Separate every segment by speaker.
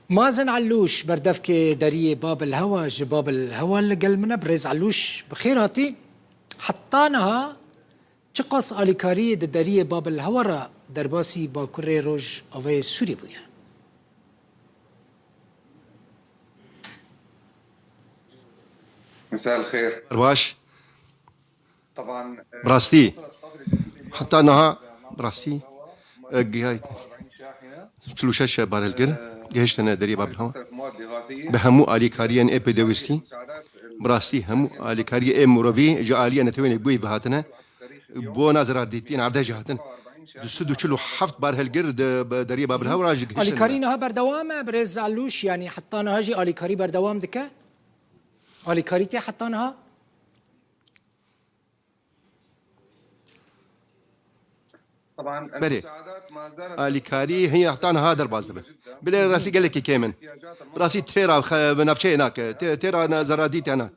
Speaker 1: مازن علوش بردفك دريه باب الهوى جباب الهوى اللي قال منا بريز علوش بخير هاتي حطانها چقص آلیکاری دريه باب الهوى را درباسي باكوري روج اوه سوري بويا.
Speaker 2: مساء الخير.
Speaker 3: باش
Speaker 2: طبعا
Speaker 3: براستي حتى انها براستي جاي شلو شاشه بارلجر جهشتنا دري باب الهوا بهمو الي كاريان اي بيدوستي براستي همو الي كاري اي موروفي جاليا نتوين بوي بهاتنا بو نظر ديتين عرضه جهتن دستو شلو حفت بارهلجر دري باب الهوا راج
Speaker 1: الي كارينها بردوام بريز علوش يعني حطانا هاجي الي كاري بردوام دكه الي كاريتي حطانها
Speaker 2: طبعا
Speaker 3: بري اليكاري هي اعطانا هذا البازدبه بلا راسي قال لك كيمن راسي تيرا بنفشي هناك تيرا زراديتي انا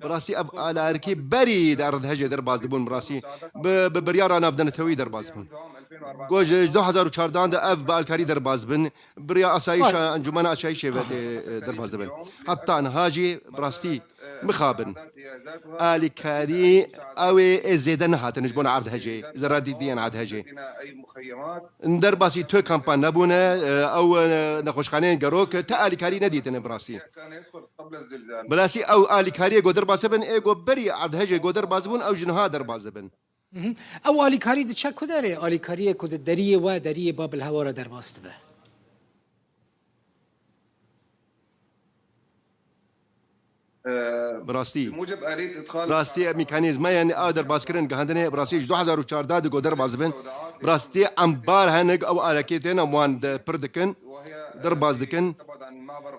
Speaker 3: براسي اب على ركيب بري دار هجه در بازدبون براسي ببريار انا بدنا توي در بازبون گوج 2014 ده اف بالكاري در بازبن بريا اسايش انجمن اسايش در بازبن حتى انا هاجي براستي مخابن اليكاري او زيدن هاتن جبون عرض هجي زرادي ديان عرض هجي ندر باسي تو كامبان نبونه او نخوشخانه جروك تا اليكاري نديتن براسي براسي او اليكاري قدر باسبن ايغو بري عرض هجي قدر بازبون او جنها در بازبن
Speaker 1: او اليكاري دچا كداره اليكاري كد دريه و دريه باب الهوى را در باستبه
Speaker 3: براستي
Speaker 2: موجب آلية إدخال
Speaker 3: براستي ميكانيزم يعني قادر باسكرين قهندنه براستي 2014 دغه در بازبن براستي امبار هنگ او الکیتن موان پردکن در بازدکن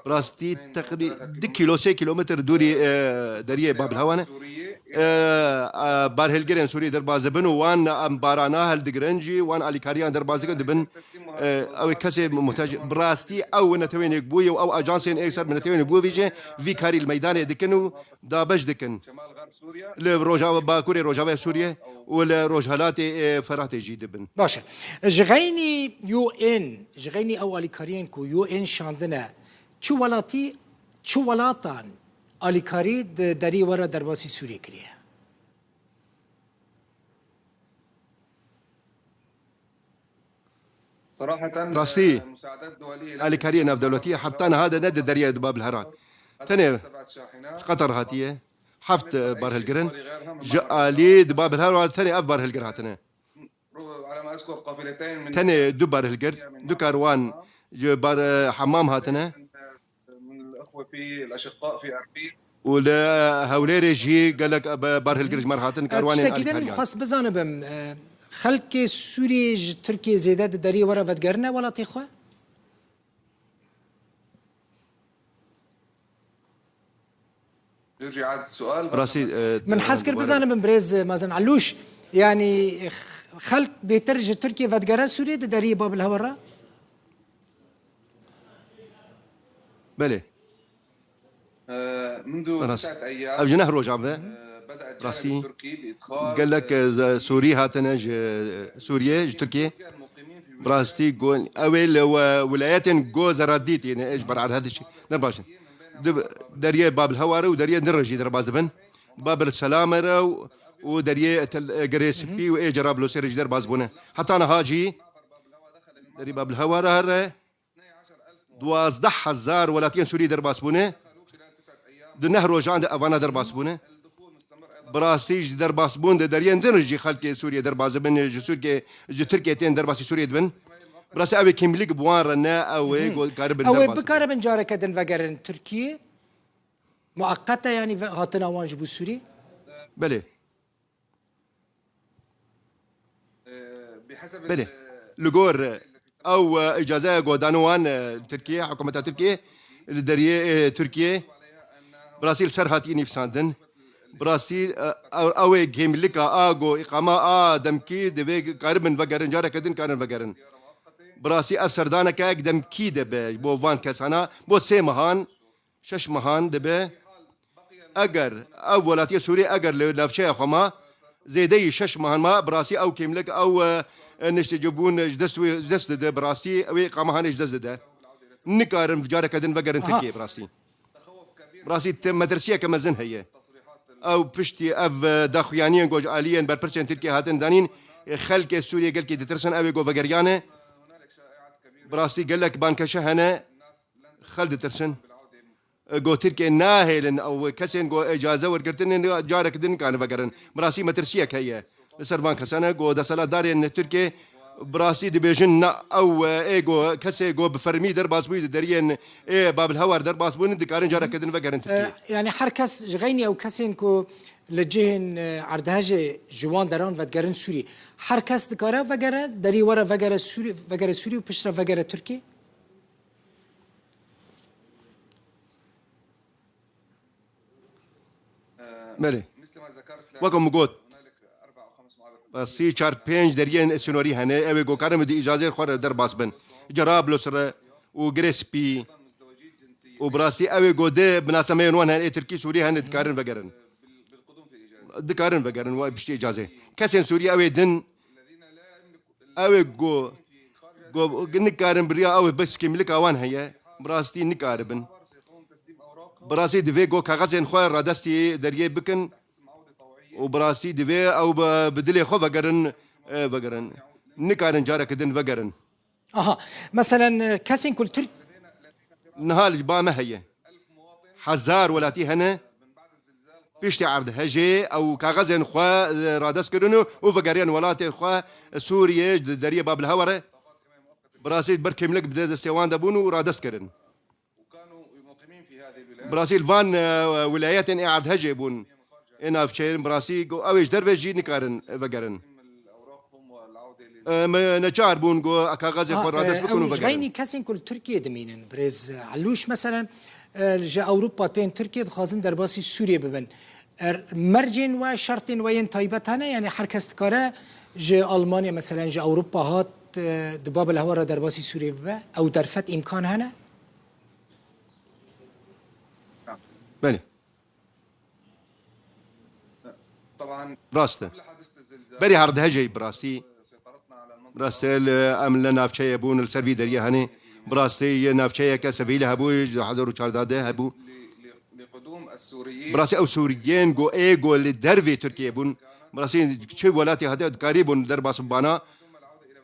Speaker 3: براستي تقريبا 2 كيلو 6 كيلومتر دوري دريه باب الهوانه بارهلگرن سوري در بازبن وان امبارانا هل دگرنجي وان اليكاريان در بازگن دبن او كسي محتاج براستي او نتوين بوي او اجانسين اكثر من نتوين بو فيجي في كاري الميدان دكنو دابش دكن لروجا باكوري روجا سوريا ولا روجهالات فرات جيدبن
Speaker 1: باشه جغيني يو ان جغيني او اليكاريان كو يو ان شاندنا چو ولاتي چو ولاتان اليكاري دري ورا درباسي سوريا كريه
Speaker 2: صراحة
Speaker 3: راسي
Speaker 2: مساعدات دولية
Speaker 3: اليكاري ناف دولتيه حتى أنا هذا ند دريه باب الهران ثاني قطر هاتيه حفت بارهلجرن جالي دباب الهران ثاني اف بارهلجر هاتنا
Speaker 2: على ما أذكر قافلتين من
Speaker 3: ثاني دو بارهلجر دو كاروان بار حمام هاتنا
Speaker 2: من الأخوة في الأشقاء في أربيل
Speaker 3: ولا هوليري جي قال لك بارهلجر مرهاتن كاروان
Speaker 1: تشتكيدن خاص بزانبم خلق سوري تركيا زيادة دري ورا بدقرنا ولا تيخوا
Speaker 2: يرجع إعادة السؤال
Speaker 3: براسي
Speaker 1: من حسكر بزانبم بريز مازن علوش يعني خلق بيترج تركيا بدقرا سوري دري باب الهورا
Speaker 3: بله
Speaker 2: منذ 9 أيام
Speaker 3: أبجناه روجع به
Speaker 2: بدأ
Speaker 3: راسي
Speaker 2: الجانب التركي بإدخال
Speaker 3: قال لك سوري هاتنا سوريا تركيا براستي جون أول ولايات جو زراديت يعني إجبر على هذا الشيء نرباش دريا باب الهوارة ودريا نرجي دربازبن باب السلامة ودريا جريسبي وإجرابلو سيرج دربازبونه حتى أنا هاجي دريا باب الهوارة 12,000 ولاتين سوري دربازبونه دنه روجان أفانا دربازبونه براسيج درباسبون دريان درجي خلق سوريا دربازبن سوريا تركيا تين درباسي سوريا دبن براسي أبي كيملك بوارنا أو قارب
Speaker 1: او بكاربن جارك دن وگرن تركيا مؤقتة يعني هاتنا وان جبو سوري
Speaker 3: بله
Speaker 2: بحسب
Speaker 3: بله لغور أو إجازة قودانوان تركيا حكومة تركيا الدريه تركيا براسيل سرهاتيني في ساندن براسي او جيم لك اغو اقامه دمكي دبي قاربن وگرن جاره كدن كانن وگرن براسي افسردانه كاك دمكي دبي بو وان كسانا بو سي مهان شش مهان دبي اگر اولاتي سوري اگر لفشي خما زيدي شش مهان ما براسي او كيم لك او نشتجبون جدست براسي او اقامه هان جدست نكارن بجارة كدن فقرن تركيا براسي مدرسية كما زن هي او بشتي اف داخويانيين جوج اليين بربرشن تركيا هاتن دانين خلق سوريا قال كي تترسن ابي جو فقريانه براسي قال لك بانك شهنه خلد ترسن جو تركيا ناهلن او كسن جو اجازه ورقرتن جارك دن كان فقرن براسي مدرسية هي لسر بانك سنه جو دسلا دارين تركيا براسي دبيجن او ايجو كسي جو بفرمي درباس بوي دريان اي باب الهوار درباس بون دكارن جارك كدن فقرن تركيا
Speaker 1: يعني حركس جغيني او كسين كو لجهن عردهاجه جوان دران ودگرن سوري حركس دكارا وگره دري ورا وگره سوري وبشرا وگره تركي
Speaker 3: مالي
Speaker 2: مثل ما ذكرت
Speaker 3: وكم قلت
Speaker 2: هنالك 4 أو 5 معابر
Speaker 3: باسي چار پنج دريان سنوري هنه اوي گو كارم دي اجازه خور درباس بن جرابلوسر و گريسبي
Speaker 2: مزدوجي الجنسية
Speaker 3: وبراسي اوي گو ده بناسمه نوان هن تركي سوري هن دكارن وگرن
Speaker 2: بالقدوم في إجازة
Speaker 3: دكارن وگرن و بشتي اجازه كسن سوري اوي دن
Speaker 2: الذين لا يملكوا
Speaker 3: اوي گو نكارن بريا اوي بس كيملك اوان هي براستي نكاربن
Speaker 2: سيقوم تسليم أوراقهم
Speaker 3: براسي دفي گو كاغازن خو رادستي دريه بكن
Speaker 2: اسم عودة طوعية
Speaker 3: وبراسي دفي او بدلي خو وگرن وگرن نكارن جارك دن وگرن
Speaker 1: اها مثلا كسين كل ترك
Speaker 3: نهال جبامه هي حزار ولاتي هنا بيشتي عرض هجي او كاغازن خوا رادس كرنو وفقريان ولاتي خوا سوريا دريه باب الهوره براسيل بركم لك بدا السيوان دابونو ورادس كرن
Speaker 2: وكانوا مقيمين في هذه الولايات
Speaker 3: براسيل فان ولايات ان عرض هجي بون انا في براسي اويش دربجي نكارن فقرن
Speaker 2: أوراقهم والعودة
Speaker 3: نجار بون جو كاغازي خوا رادس بكونو فقرن
Speaker 1: جغيني كسين كل تركيا دمينن بريز علوش مثلا جا اوروبا تين تركيا خازن درباسي سوريا ببن مرجن و شرطين وين تايبتانه يعني حركس دكاره جا المانيا مثلا جا اوروبا هات دباب الهوار درباسي سوريا ببن او درفت امكان هنا
Speaker 3: بله
Speaker 2: طبعا
Speaker 3: راسته
Speaker 2: قبل حادثة الزلزال
Speaker 3: بري عرض هجي براسي
Speaker 2: سيطرتنا على المنطقة
Speaker 3: براسيل امل نافچه بون السروي دريه هني براسي نافچه كسفيله هبو حضروا چارداده هبو
Speaker 2: لقدوم السوريين
Speaker 3: براسي او سوريين جو ايجو للدرفي تركيا بون براسي شي ولاتي هذا قريب درباس بانا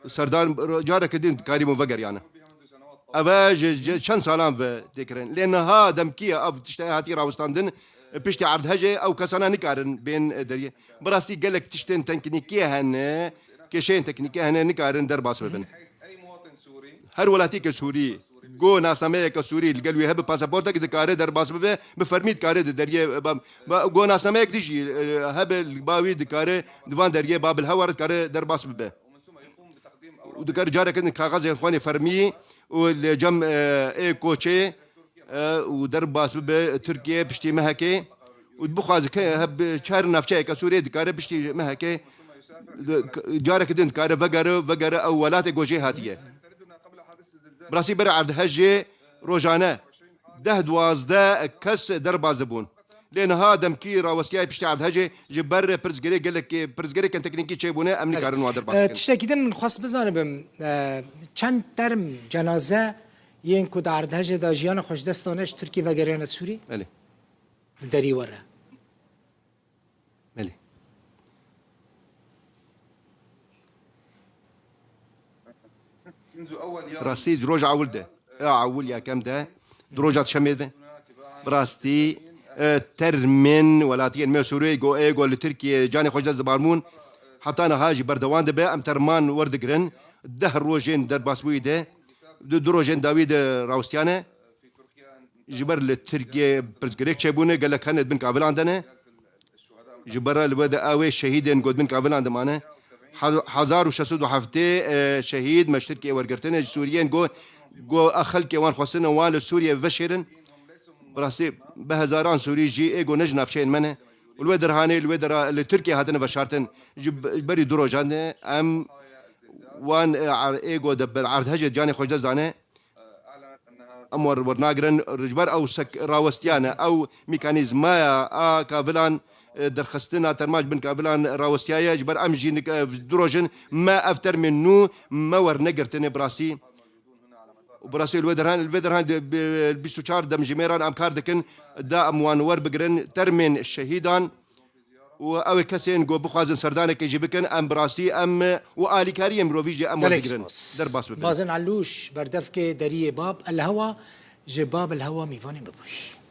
Speaker 3: سردان جارك دين قريب وفقر يعني
Speaker 2: منذ سنوات
Speaker 3: افاج شن سلام بذكرن لان هذا مكيه اب تشتهي هاتي راوستاندن بيشتي عرض هجي او كسانا نكارن بين دريه براسي قال لك تشتن تكنيكيه هن كشين تكنيكيه هن نكارن درباس ببن
Speaker 2: حيث أي مواطن سوري
Speaker 3: هر ولاتي كسوري جو ناسنامه كسوري القلوي هب باسبورتك دكاره درباس ببه بفرميت كاره دريه جو ناسنامه ديجي هب الباوي دكاره ديوان دريه باب الهور كاره درباس ببه
Speaker 2: ومن ثم يقوم بتقديم أوراق
Speaker 3: ودكار جارك ان كاغاز اخواني فرمي والجم اي كوتشي ودرباس ببه تركيا بشتي مهكي ودبخاز هب شهر نافشاي كسوري دكاره بشتي مهكي جارك دين كاره فقره او ولات جوجي هاتيه
Speaker 2: تردنا قبل حادث الزلزال
Speaker 3: براسي بر عرض هجي روجانا ده دوازده كس دربا زبون لان هذا مكيرا وسياي بشتي عرض هجي جبر برزقري قال لك برزقري كان تكنيكي تشيبونه امني كارن وادر باس
Speaker 1: تشتكي من خاص بزانم چند ترم جنازه ين كود عرض هجه دا جيان خوش دستانش تركي و گريان سوري
Speaker 3: ملي
Speaker 1: دري ورا
Speaker 3: ملي
Speaker 2: منذ أول يوم
Speaker 3: براسي دروج عولده عول يا كم ده دروجات شميده براستي ترمن ولاتين ما سوري جو ايجو لتركيا جاني خوش زبارمون حتى انا هاجي بردوان ده ام ترمان وردقرن ده روجين در باسوي ده دروجين داويد راوستيانه
Speaker 2: في تركيا
Speaker 3: جبر لتركيا برزقريك تشيبونه قال لك هند بن كابل عندنا جبر الودا اوي شهيدين قد بن كابل عندنا 1607 شهيد مش تركيا ورقرتنا سوريين جو اخل كيوان خصنا وان سوريا بشيرن براسي بهزاران سوري جي ايجو نجنا في شين منه والودر هاني الودر لتركيا هاتنا بشارتن بري دروجان ام وان ايجو دبر عرض هجه جاني خوش زانه
Speaker 2: أعلنت أنها
Speaker 3: امور ورناغرن رجبر او سك راوستيانه او ميكانيزما كابلان درخستنا ترماج بن كابلان راوستيايا جبر ام جي دروجن ما افتر منو ما ورنقرتني براسي وبراسي الفيدرهان 24 دم جميران ام كار دكن دا اموان ور بقرن ترمين الشهيدان او كسين جو بخوازن سردانك يجي بكن ام براسي ام والي كاري مروفيجي ام بقرن درباس ببن
Speaker 1: بازن علوش بردفكه دريه باب الهوا جباب الهوا ميفاني ببوي